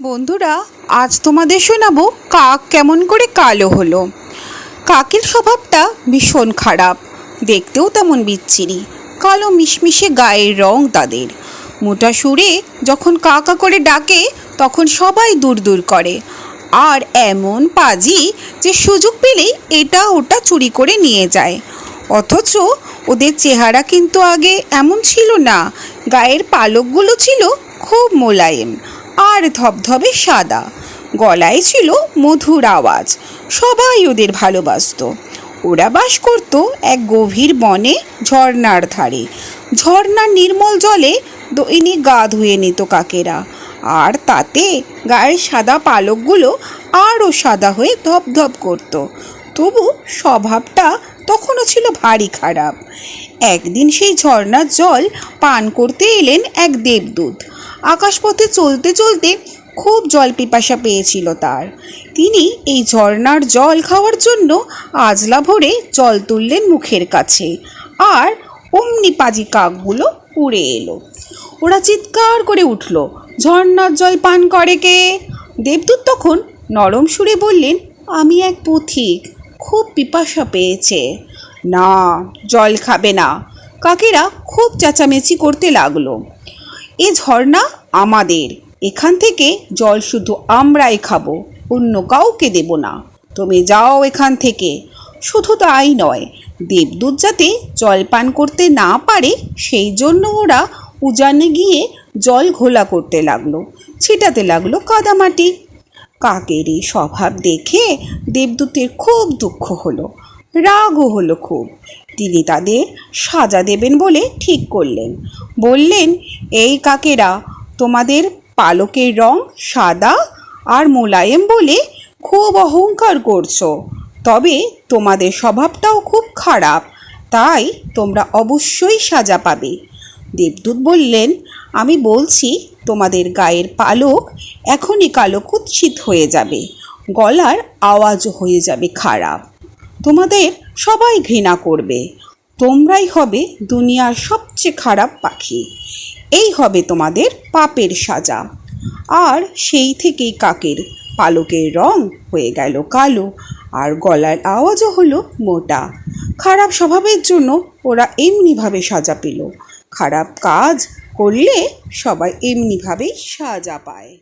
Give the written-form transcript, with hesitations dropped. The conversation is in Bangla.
বন্ধুরা, আজ তোমাদের শোনাবো কাক কেমন করে কালো হলো। কাকের স্বভাবটা ভীষণ খারাপ, দেখতেও তেমন বিচ্ছিরি। কালো মিশমিশে গায়ের রং তাদের। মোটা সুরে যখন কা কা করে ডাকে তখন সবাই দূর দূর করে। আর এমন পাজি যে সুযোগ পেলেই এটা ওটা চুরি করে নিয়ে যায়। অথচ ওদের চেহারা কিন্তু আগে এমন ছিল না। গায়ের পালকগুলো ছিল খুব মোলায়েম আর ধবধবে সাদা। গলায় ছিল মধুর আওয়াজ। সবাই ওদের ভালোবাসতো। ওরা বাস করত এক গভীর বনে, ঝর্ণার ধারে। ঝর্ণার নির্মল জলে দৈনিক গা ধুয়ে নিত কাকেরা। আর তাতে গায়ের সাদা পালকগুলো আরও সাদা হয়ে ধপধপ করত। তবু স্বভাবটা তখনও ছিল ভারী খারাপ। একদিন সেই ঝর্ণার জল পান করতে এলেন এক দেবদূত। আকাশপথে চলতে চলতে খুব জল পিপাসা পেয়েছিল তার। তিনি এই ঝর্ণার জল খাওয়ার জন্য আজলা ভরে জল তুললেন মুখের কাছে। আর অমনি পাজি কাকগুলো উড়ে এলো। ওরা চিৎকার করে উঠল, ঝর্ণার জল পান করে কে? দেবদূত তখন নরম সুরে বললেন, আমি এক পথিক, খুব পিপাসা পেয়েছে। না, জল খাবে না। কাকেরা খুব চেঁচামেচি করতে লাগলো। এ ঝর্ণা আমাদের, এখান থেকে জল শুধু আমরাই খাবো, অন্য কাউকে দেব না। তুমি যাও এখান থেকে। শুধু তাই নয়, দেবদূত যাতে জল পান করতে না পারে সেই জন্য ওরা উজানে গিয়ে জল ঘোলা করতে লাগলো, ছিটাতে লাগলো কাদামাটি। কাকের এই স্বভাব দেখে দেবদূতের খুব দুঃখ হলো, রাগও হলো খুব। তিনি তাদের সাজা দেবেন বলে ঠিক করলেন। বললেন, এই কাকেরা, তোমাদের পালকের রং সাদা আর মোলায়েম বলে খুব অহংকার করছো, তবে তোমাদের স্বভাবটাও খুব খারাপ, তাই তোমরা অবশ্যই সাজা পাবে। দেবদূত বললেন, আমি বলছি তোমাদের গায়ের পালক এখনই কালো কুৎসিত হয়ে যাবে, গলার আওয়াজও হয়ে যাবে খারাপ, তোমাদের সবাই ঘৃণা করবে, তোমরাই হবে দুনিয়ার সবচেয়ে খারাপ পাখি। এই হবে তোমাদের পাপের সাজা। আর সেই থেকেই কাকের পালকের রং হয়ে গেল কালো, আর গলার আওয়াজও হলো মোটা। খারাপ স্বভাবের জন্য ওরা এমনিভাবে সাজা পেল। খারাপ কাজ করলে সবাই এমনিভাবেই সাজা পায়।